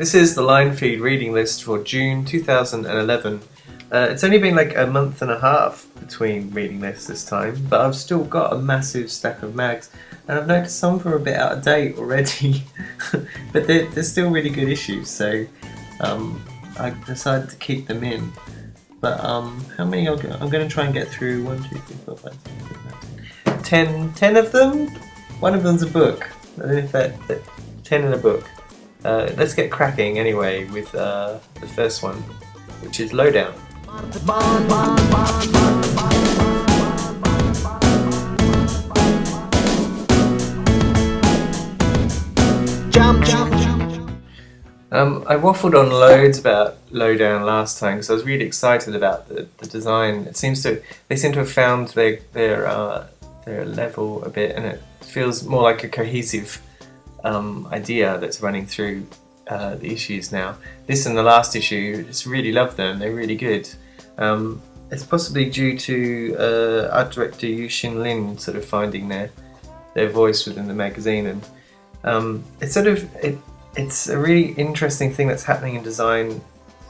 This is the Linefeed reading list for June 2011. It's only been like a month and a half between reading lists this time, but I've still got a massive stack of mags, and I've noticed some of them are a bit out of date already, but they're still really good issues, so I decided to keep them in. But how many? I'm going to try and get through 1, 2, 3, 4, 5, 6, 7, 8, 10 of them. One of them's a book. I don't know if that 10 in a book. Let's get cracking anyway with the first one, which is Lowdown. I waffled on loads about Lowdown last time because I was really excited about the design. They seem to have found their level a bit, and it feels more like a cohesive idea that's running through the issues now. This and the last issue, just really love them. They're really good. It's possibly due to art director Yushin Lin sort of finding their voice within the magazine, and it's a really interesting thing that's happening in design,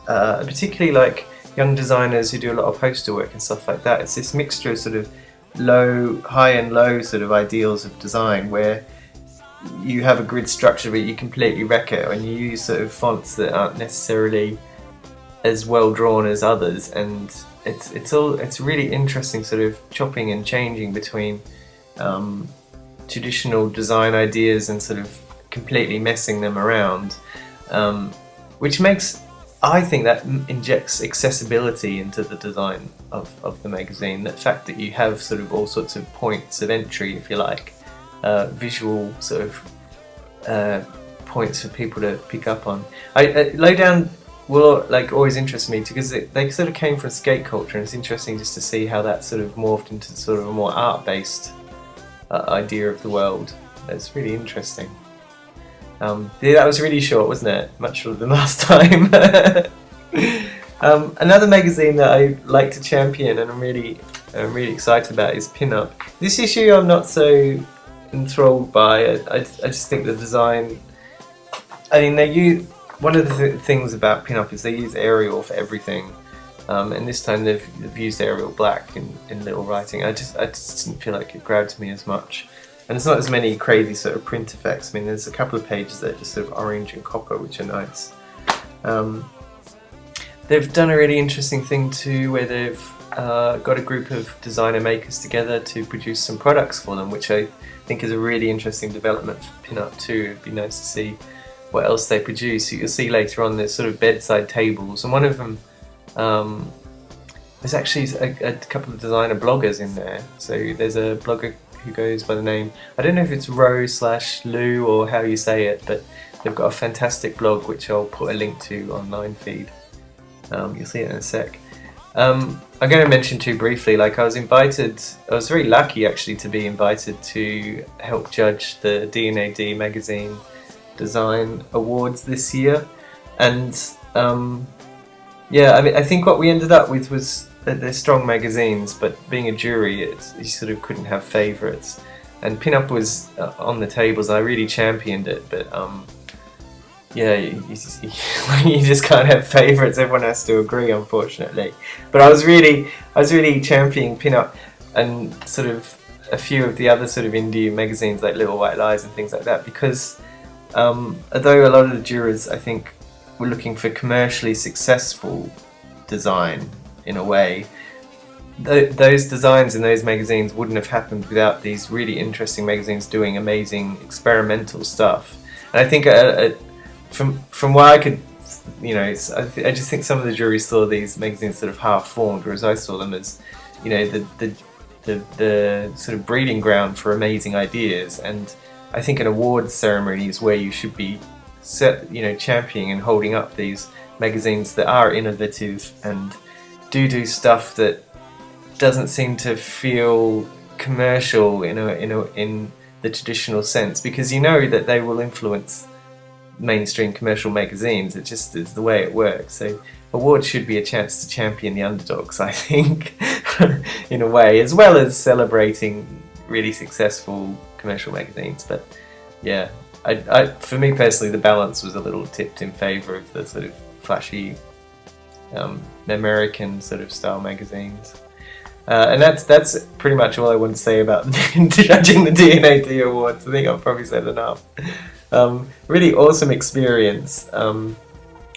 particularly like young designers who do a lot of poster work and stuff like that. It's this mixture of sort of high and low sort of ideals of design, where you have a grid structure but you completely wreck it, and you use sort of fonts that aren't necessarily as well drawn as others, and it's really interesting sort of chopping and changing between traditional design ideas and sort of completely messing them around, which makes, I think, that injects accessibility into the design of the magazine. The fact that you have sort of all sorts of points of entry, if you like, visual sort of points for people to pick up on. Lowdown will always interest me because they sort of came from skate culture, and it's interesting just to see how that sort of morphed into sort of a more art-based idea of the world. It's really interesting. Yeah, that was really short, wasn't it? Much shorter than last time. Another magazine that I like to champion and I'm really excited about is Pinup. This issue I'm not so enthralled by. I just think the design. I mean, one of the things about Pinup is they use Arial for everything, and this time they've used Arial black in little writing. I just didn't feel like it grabbed me as much. And there's not as many crazy sort of print effects. I mean, there's a couple of pages that are just sort of orange and copper, which are nice. They've done a really interesting thing too, where they've got a group of designer makers together to produce some products for them, which I think is a really interesting development for Pinup too. It'd be nice to see what else they produce. You'll see later on there's sort of bedside tables, and one of them, there's actually a couple of designer bloggers in there. So there's a blogger who goes by the name, I don't know if it's Ro/Lou or how you say it, but they've got a fantastic blog which I'll put a link to on Linefeed. You'll see it in a sec. I'm going to mention too briefly, I was very lucky actually to be invited to help judge the D&AD magazine design awards this year, and yeah, I mean, I think what we ended up with was that they're strong magazines, but being a jury, you sort of couldn't have favourites. And Pinup was on the tables. I really championed it, but yeah, you just can't have favourites. Everyone has to agree, unfortunately. But I was really championing Pinup and sort of a few of the other sort of indie magazines like Little White Lies and things like that, because although a lot of the jurors, I think, were looking for commercially successful design in a way, those designs in those magazines wouldn't have happened without these really interesting magazines doing amazing experimental stuff. And I think from what I could, I just think some of the juries saw these magazines sort of half-formed, whereas I saw them as, the sort of breeding ground for amazing ideas. And I think an awards ceremony is where you should be championing and holding up these magazines that are innovative and do stuff that doesn't seem to feel commercial in the traditional sense, because you know that they will influence mainstream commercial magazines. It just is the way it works. So awards should be a chance to champion the underdogs, I think, in a way, as well as celebrating really successful commercial magazines. But yeah, for me personally, the balance was a little tipped in favour of the sort of flashy American sort of style magazines. And that's pretty much all I want to say about judging the D&AD Awards. I think I've probably said enough. Really awesome experience.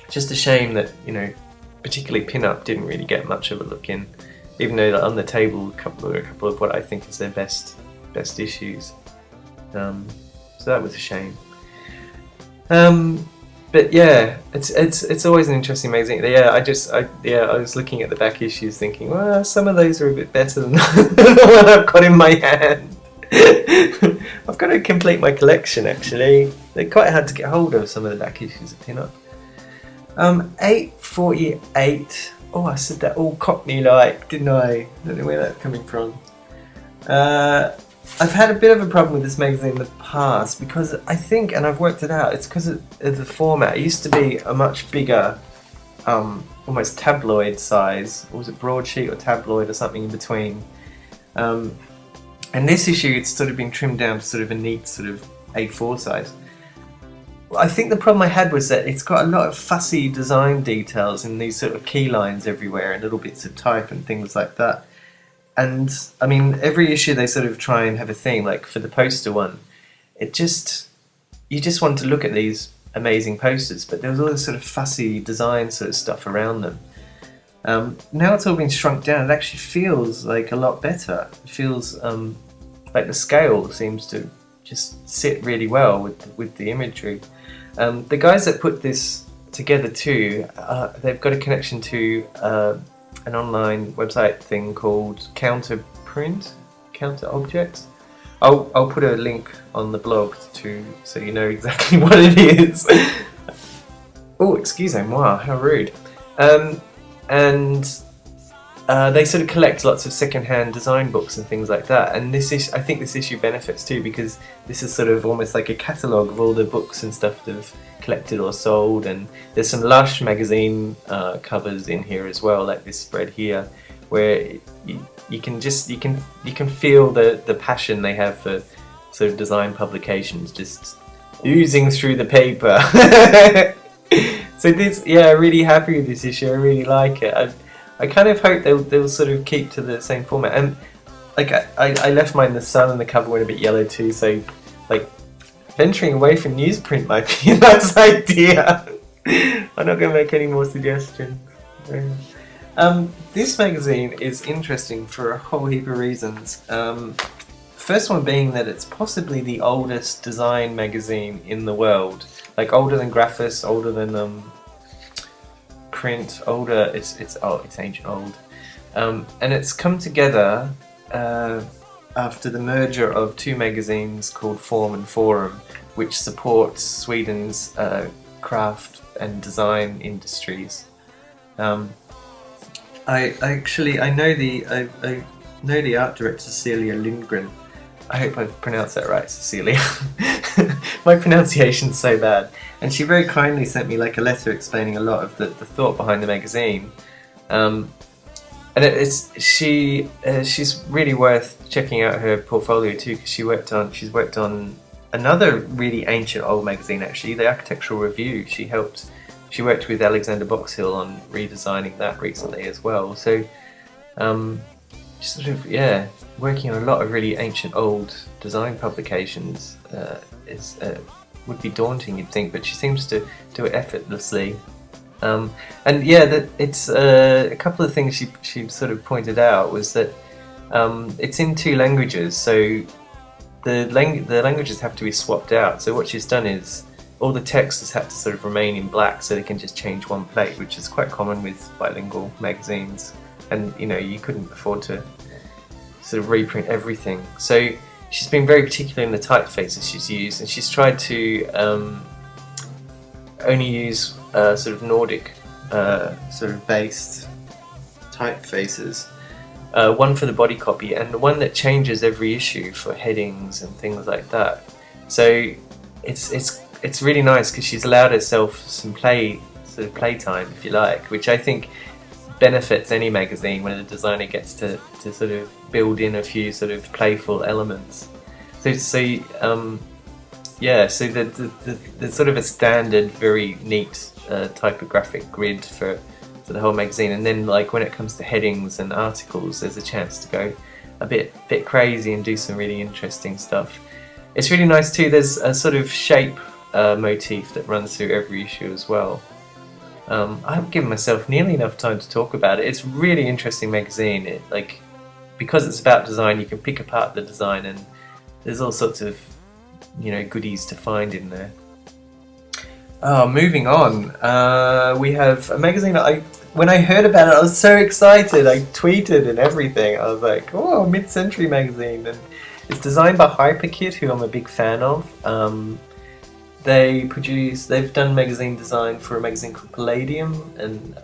Just a shame that, you know, particularly Pinup didn't really get much of a look in, even though on the table a couple of what I think is their best issues. So that was a shame. But yeah, it's always an interesting magazine. Yeah, I was looking at the back issues thinking, well, some of those are a bit better than the one I've got in my hand. I've got to complete my collection actually. They're quite hard to get hold of, some of the back issues of Pinup. 848. Oh, I said that all Cockney-like, didn't I? I don't know where that's coming from. I've had a bit of a problem with this magazine in the past because I think, and I've worked it out, it's because of the format. It used to be a much bigger, almost tabloid size. Or was it broadsheet or tabloid or something in between? And this issue, it's sort of been trimmed down to sort of a neat sort of A4 size. I think the problem I had was that it's got a lot of fussy design details in these sort of key lines everywhere and little bits of type and things like that. And I mean, every issue they sort of try and have a thing, like for the poster one, you just want to look at these amazing posters, but there was all this sort of fussy design sort of stuff around them. Now it's all been shrunk down, it actually feels like a lot better. It feels like the scale seems to just sit really well with the imagery. The guys that put this together too, they've got a connection to an online website thing called Counter Objects. I'll put a link on the blog so you know exactly what it is. Oh, excusez-moi, how rude. And they sort of collect lots of second-hand design books and things like that. And I think this issue benefits too, because this is sort of almost like a catalogue of all the books and stuff that have collected or sold. And there's some Lush magazine covers in here as well, like this spread here, where you can feel the passion they have for sort of design publications just oozing through the paper. So I'm really happy with this issue. I really like it. I kind of hope they'll sort of keep to the same format. And like I left mine in the sun and the cover went a bit yellow too, so like venturing away from newsprint might be a nice idea. I'm not going to make any more suggestions. This magazine is interesting for a whole heap of reasons. First one being that it's possibly the oldest design magazine in the world. Like older than Graphis, older than print, older. It's ancient old, and it's come together after the merger of two magazines called Form and Forum, which supports Sweden's craft and design industries. I know the art director Cecilia Lindgren. I hope I've pronounced that right, Cecilia. My pronunciation's so bad. And she very kindly sent me like a letter explaining a lot of the thought behind the magazine. And she's really worth checking out her portfolio too, because she's worked on another really ancient old magazine actually, the Architectural Review. She worked with Alexander Boxhill on redesigning that recently as well. So sort of, yeah, working on a lot of really ancient old design publications would be daunting, you'd think, but she seems to do it effortlessly. And yeah, it's a couple of things she sort of pointed out was that it's in two languages, so the languages have to be swapped out. So what she's done is all the text has had to sort of remain in black, so they can just change one plate, which is quite common with bilingual magazines. And you know, you couldn't afford to sort of reprint everything. So she's been very particular in the typefaces she's used, and she's tried to only use sort of Nordic sort of based typefaces. One for the body copy and one that changes every issue for headings and things like that. So it's really nice because she's allowed herself some playtime, if you like, which I think benefits any magazine when a designer gets to sort of build in a few sort of playful elements. So yeah, so there's sort of a standard, very neat typographic grid for the whole magazine, and then like when it comes to headings and articles, there's a chance to go a bit crazy and do some really interesting stuff. It's really nice too. There's a sort of shape motif that runs through every issue as well. I haven't given myself nearly enough time to talk about it. It's a really interesting magazine. Because it's about design, you can pick apart the design, and there's all sorts of goodies to find in there. Moving on, we have a magazine. When I heard about it, I was so excited. I tweeted and everything. I was like, "Oh, Midcentury magazine!" And it's designed by Hyperkit, who I'm a big fan of. They've done magazine design for a magazine called Palladium, and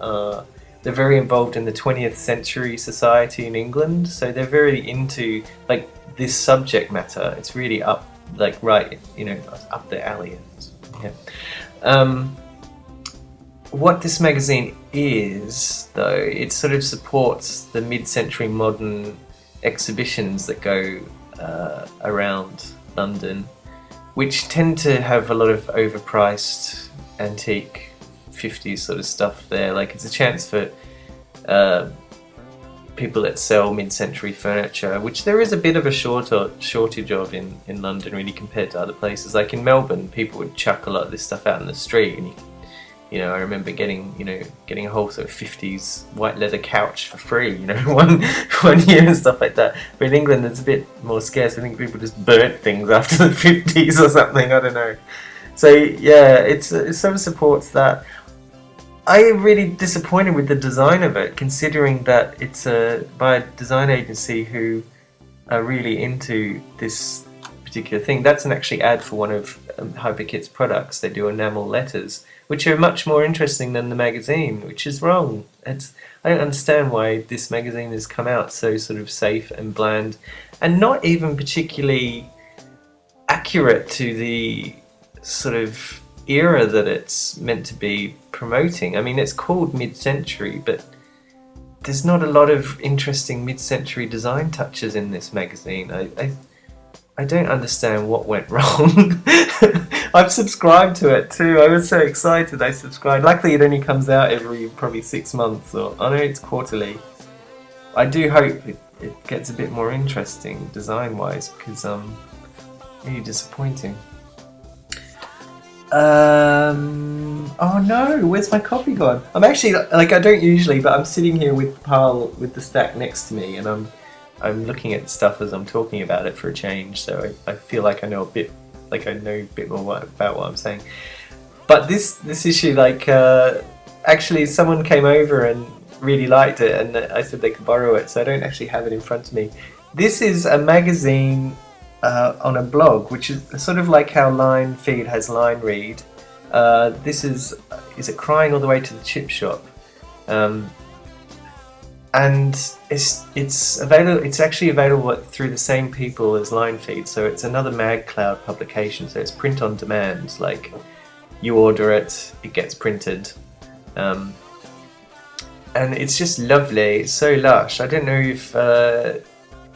they're very involved in the 20th Century Society in England. So they're very into like this subject matter. It's really up, like right, up their alley. Yeah. What this magazine is, though, it sort of supports the mid-century modern exhibitions that go around London, which tend to have a lot of overpriced antique 50s sort of stuff there. Like, it's a chance for people that sell mid-century furniture, which there is a bit of a shortage of in London, really, compared to other places. Like in Melbourne, people would chuck a lot of this stuff out in the street, and I remember getting a whole sort of 50s white leather couch for free, one year and stuff like that. But in England, it's a bit more scarce. I think people just burnt things after the 50s or something. I don't know. So yeah, it sort of supports that. I am really disappointed with the design of it, considering that it's by a design agency who are really into this particular thing. That's an actually ad for one of Hyperkit's products. They do enamel letters, which are much more interesting than the magazine, which is wrong. I don't understand why this magazine has come out so sort of safe and bland, and not even particularly accurate to the sort of era that it's meant to be promoting. I mean, it's called Midcentury, but there's not a lot of interesting mid-century design touches in this magazine. I don't understand what went wrong. I've subscribed to it too. I was so excited I subscribed. Luckily it only comes out every probably 6 months, or I know it's quarterly. I do hope it gets a bit more interesting design wise, because really disappointing. Oh no, where's my copy gone? I'm actually, like, I don't usually, but I'm sitting here with the stack next to me, and I'm looking at stuff as I'm talking about it for a change, so I feel like I know a bit more about what I'm saying. But this issue, like, actually someone came over and really liked it, and I said they could borrow it, so I don't actually have it in front of me. This is a magazine on a blog, which is sort of like how Linefeed has Line Read. This is it Crying All the Way to the Chip Shop, and it's available. It's actually available through the same people as Linefeed, so it's another MagCloud publication. So it's print on demand. Like, you order it, it gets printed, and it's just lovely. It's so lush. I don't know if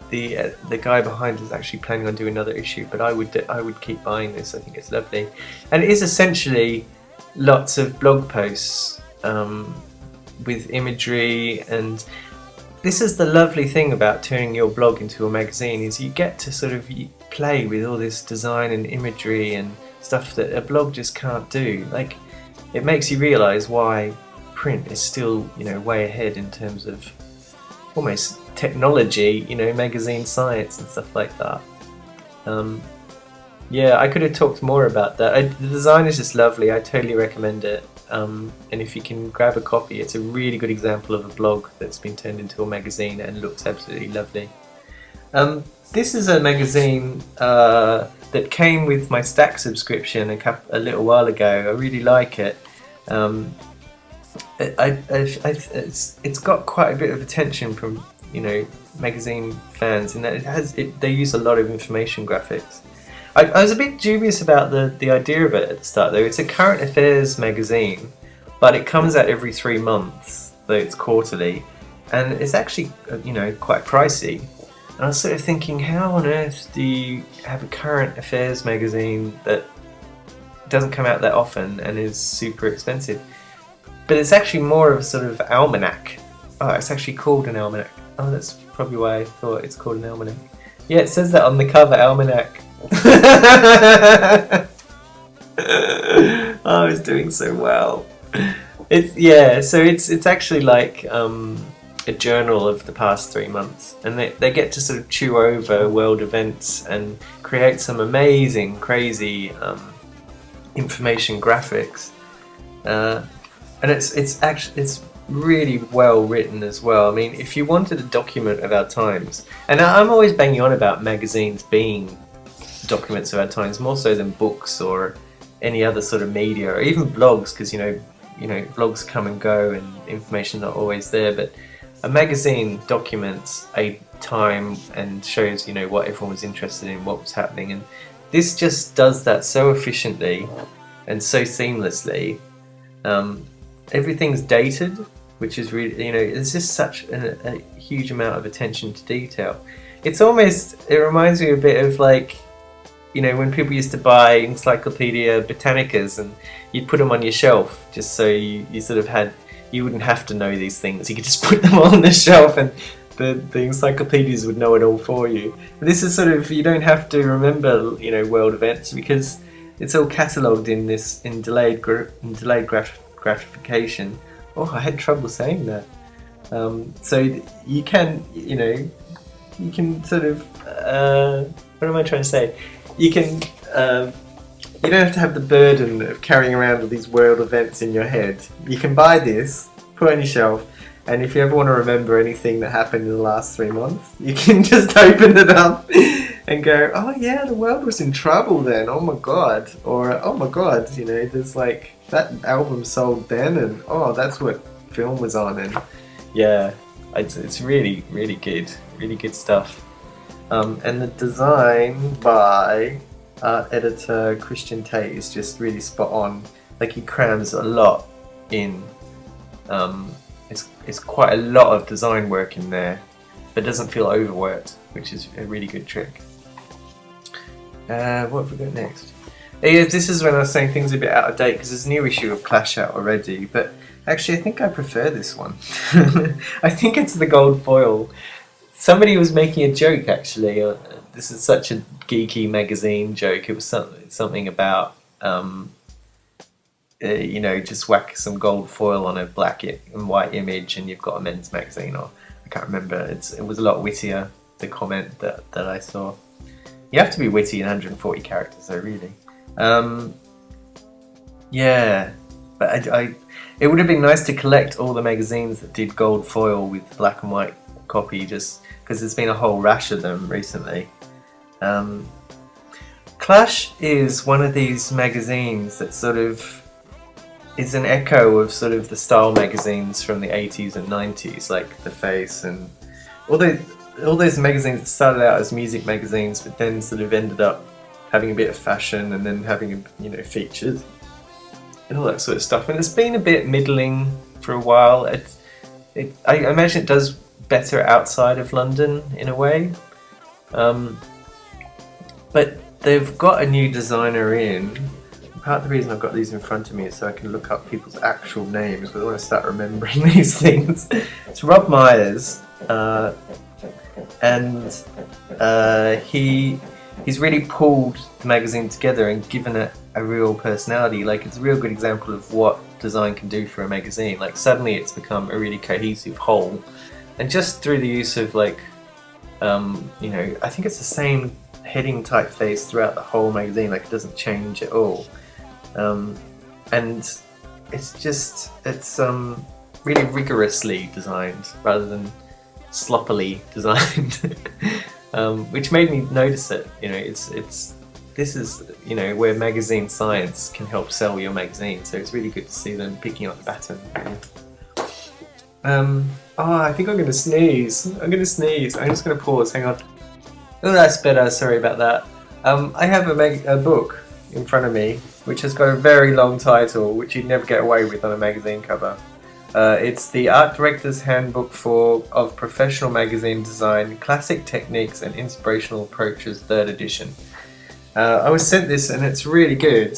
the guy behind is actually planning on doing another issue, but I would keep buying this. I think it's lovely, and it is essentially lots of blog posts with imagery, and this is the lovely thing about turning your blog into a magazine, is you get to sort of play with all this design and imagery and stuff that a blog just can't do. Like, it makes you realise why print is still, way ahead in terms of almost technology, magazine science and stuff like that. Yeah, I could have talked more about that. The design is just lovely. I totally recommend it. And if you can grab a copy, it's a really good example of a blog that's been turned into a magazine and looks absolutely lovely. This is a magazine that came with my Stack subscription a little while ago. I really like it. It's got quite a bit of attention from magazine fans, in that they use a lot of information graphics. I was a bit dubious about the idea of it at the start, though. It's a current affairs magazine, but it comes out every 3 months, though it's quarterly, and it's actually quite pricey. And I was sort of thinking, how on earth do you have a current affairs magazine that doesn't come out that often and is super expensive? But it's actually more of a sort of almanac. Oh, it's actually called an almanac. Oh, that's probably why I thought it's called an almanac. Yeah, it says that on the cover, almanac. Oh, I was doing so well. It's actually like a journal of the past 3 months, and they get to sort of chew over world events and create some amazing, crazy information graphics, and it's really well written as well. I mean, if you wanted a document of our times, and I'm always banging on about magazines being documents of our times more so than books or any other sort of media, or even blogs, because you know blogs come and go and information's not always there, but a magazine documents a time and shows what everyone was interested in, what was happening, and this just does that so efficiently and so seamlessly. Everything's dated, which is really, it's just such a huge amount of attention to detail. It reminds me a bit of like, when people used to buy Encyclopedia Britannicas and you'd put them on your shelf just so you sort of you wouldn't have to know these things. You could just put them on the shelf and the encyclopedias would know it all for you. But this is sort of, you don't have to remember, world events, because it's all catalogued in delayed gratification. Oh, I had trouble saying that. So you can, you can sort of, what am I trying to say? You can, you don't have to have the burden of carrying around all these world events in your head. You can buy this, put it on your shelf, and if you ever want to remember anything that happened in the last 3 months, you can just open it up and go, oh yeah, the world was in trouble then, oh my god. Or, oh my god, there's like, that album sold then, and oh, that's what film was on, and yeah, it's really, really good stuff. And the design by art editor Christian Tate is just really spot on. Like, he crams a lot in. It's quite a lot of design work in there, but it doesn't feel overworked, which is a really good trick. What have we got next? Yeah, this is when I was saying things are a bit out of date, because there's a new issue of Clash out already, but actually I think I prefer this one. I think it's the gold foil. Somebody was making a joke, actually. This is such a geeky magazine joke. It was something about, just whack some gold foil on a black and white image and you've got a men's magazine, or I can't remember. It was a lot wittier, the comment that I saw. You have to be witty in 140 characters, though, really. Yeah, but it would have been nice to collect all the magazines that did gold foil with black and white copy, just because there's been a whole rash of them recently. Clash is one of these magazines that sort of is an echo of sort of the style magazines from the 80s and 90s, like The Face, and all those magazines that started out as music magazines but then sort of ended up having a bit of fashion and then having features and all that sort of stuff. And it's been a bit middling for a while. I imagine it does better outside of London in a way, but they've got a new designer in. Part of the reason I've got these in front of me is so I can look up people's actual names, because I want to start remembering these things. It's Rob Myers, and he's really pulled the magazine together and given it a real personality. Like, it's a real good example of what design can do for a magazine. Like, suddenly it's become a really cohesive whole, and just through the use of like, I think it's the same heading typeface throughout the whole magazine. Like, it doesn't change at all, and it's really rigorously designed rather than sloppily designed, which made me notice it. This is where magazine science can help sell your magazine. So it's really good to see them picking up the baton. I think I'm going to sneeze. I'm just going to pause. Hang on. Oh, that's better. Sorry about that. I have a book in front of me which has got a very long title, which you'd never get away with on a magazine cover. It's the Art Directors Handbook of Professional Magazine Design, Classic Techniques and Inspirational Approaches, 3rd edition. I was sent this and it's really good.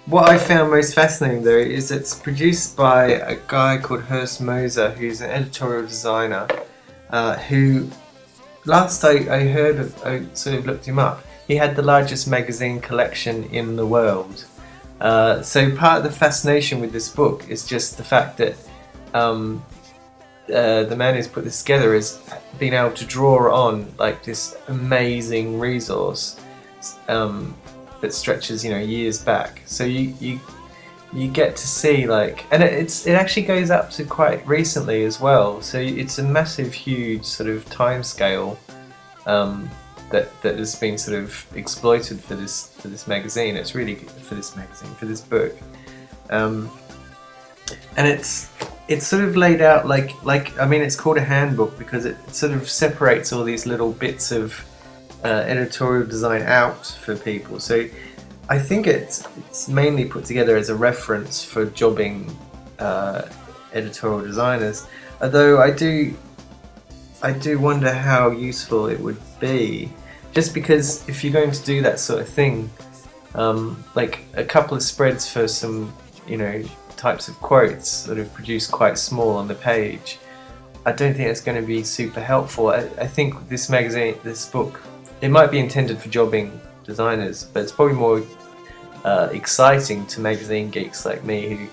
What I found most fascinating though is it's produced by a guy called Horst Moser, who's an editorial designer, who last I heard of, I sort of looked him up, he had the largest magazine collection in the world. So part of the fascination with this book is just the fact that the man who's put this together has been able to draw on like this amazing resource that stretches, you know, years back. So you get to see like, and it actually goes up to quite recently as well. So it's a massive, huge sort of time scale that has been sort of exploited for this magazine. It's really good for this book, and it's sort of laid out like I mean, it's called a handbook because it sort of separates all these little bits of editorial design out for people. So I think it's mainly put together as a reference for jobbing editorial designers. Although I do wonder how useful it would be, just because if you're going to do that sort of thing, like a couple of spreads for some, you know, types of quotes sort of produced quite small on the page, I don't think it's going to be super helpful. I think this book, it might be intended for jobbing designers, but it's probably more exciting to magazine geeks like me who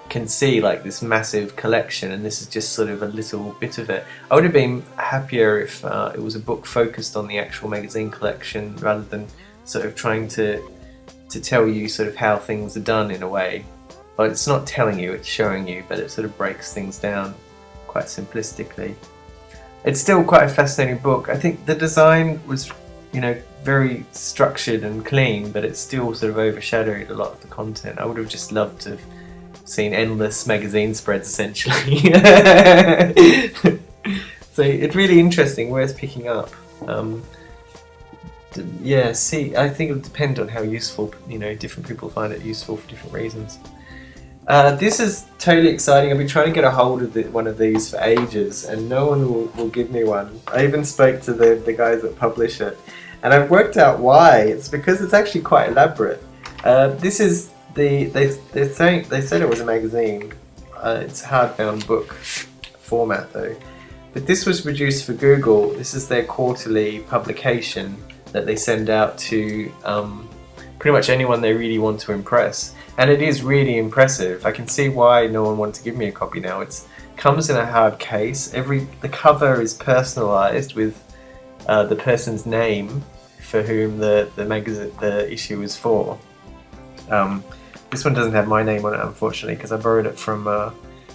can see like this massive collection, and this is just sort of a little bit of it. I would have been happier if it was a book focused on the actual magazine collection rather than sort of trying to tell you sort of how things are done in a way. Well, it's not telling you, it's showing you, but it sort of breaks things down quite simplistically. It's still quite a fascinating book. I think the design was, you know, very structured and clean, but it still sort of overshadowed a lot of the content. I would have just loved to have seen endless magazine spreads, essentially. So it's really interesting, worth picking up. Yeah, see, I think it would depend on how useful, you know, different people find it useful for different reasons. This is totally exciting. I've been trying to get a hold of one of these for ages, and no one will give me one. I even spoke to the guys that publish it, and I've worked out why. It's because it's actually quite elaborate. This is they said it was a magazine. It's a hardbound book format though. But this was produced for Google. This is their quarterly publication that they send out to pretty much anyone they really want to impress. And it is really impressive. I can see why no one wanted to give me a copy now. It comes in a hard case. The cover is personalised with the person's name for whom the issue is for. This one doesn't have my name on it, unfortunately, because I borrowed it from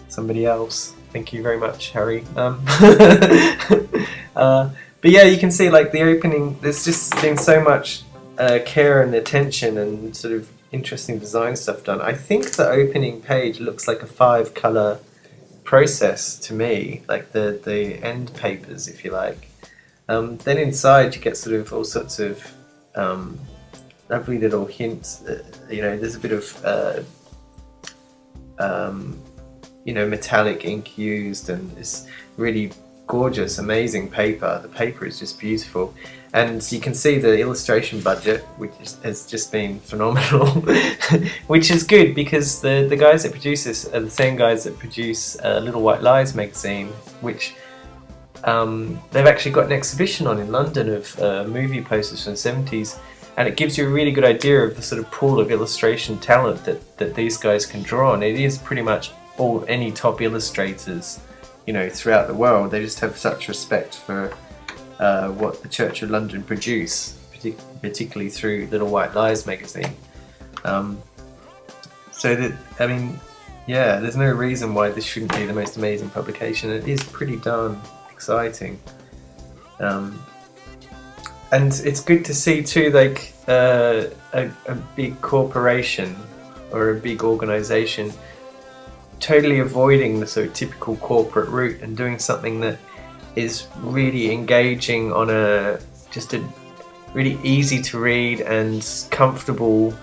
somebody else. Thank you very much, Harry. But yeah, you can see like the opening. There's just been so much care and attention and sort of interesting design stuff done. I think the opening page looks like a 5-colour process to me, like the end papers, if you like. Then inside you get sort of all sorts of lovely little hints. You know, there's a bit of you know, metallic ink used, and it's really gorgeous, amazing paper. The paper is just beautiful, and you can see the illustration budget, which has just been phenomenal. Which is good because the guys that produce this are the same guys that produce Little White Lies magazine, which they've actually got an exhibition on in London of movie posters from the 70s, and it gives you a really good idea of the sort of pool of illustration talent that these guys can draw on. It is pretty much any top illustrators, you know, throughout the world. They just have such respect for what the Church of London produce, particularly through Little White Lies magazine. So that, I mean, yeah, there's no reason why this shouldn't be the most amazing publication. It is pretty darn exciting. And it's good to see too, like a big corporation or a big organisation totally avoiding the sort of typical corporate route and doing something that is really engaging on just a really easy to read and comfortable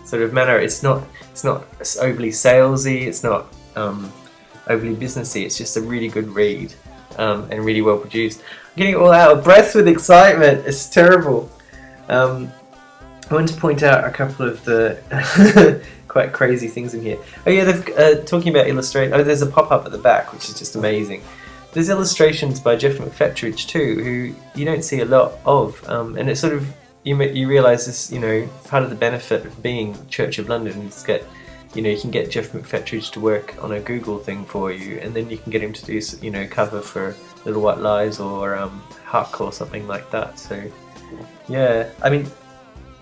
sort of manner. It's not overly salesy. It's not overly businessy. It's just a really good read and really well produced. I'm getting all out of breath with excitement. It's terrible. I want to point out a couple of the quite crazy things in here. Oh yeah, they've talking about illustrate. Oh, there's a pop-up at the back, which is just amazing. There's illustrations by Jeff McFetridge too, who you don't see a lot of, and it's sort of you realise this. You know, part of the benefit of being Church of London is get, you know, you can get Jeff McFetridge to work on a Google thing for you, and then you can get him to do, you know, cover for Little White Lies or Huck or something like that. So yeah, I mean,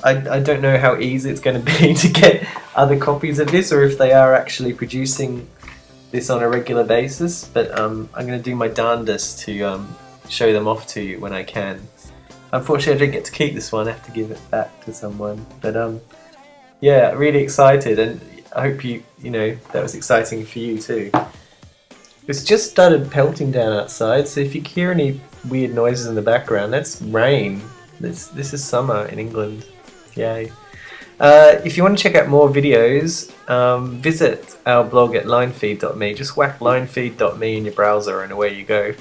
I don't know how easy it's going to be to get other copies of this, or if they are actually producing this on a regular basis, but I'm going to do my darndest to show them off to you when I can. Unfortunately, I didn't get to keep this one. I have to give it back to someone. But yeah, really excited, and I hope you know that was exciting for you too. It's just started pelting down outside, so if you hear any weird noises in the background, that's rain. This is summer in England. Yay. If you want to check out more videos, visit our blog at linefeed.me. Just whack linefeed.me in your browser and away you go.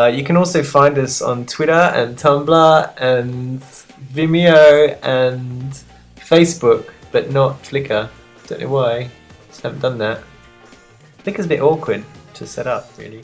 You can also find us on Twitter and Tumblr and Vimeo and Facebook, but not Flickr. Don't know why. Just haven't done that. Flickr's a bit awkward to set up, really.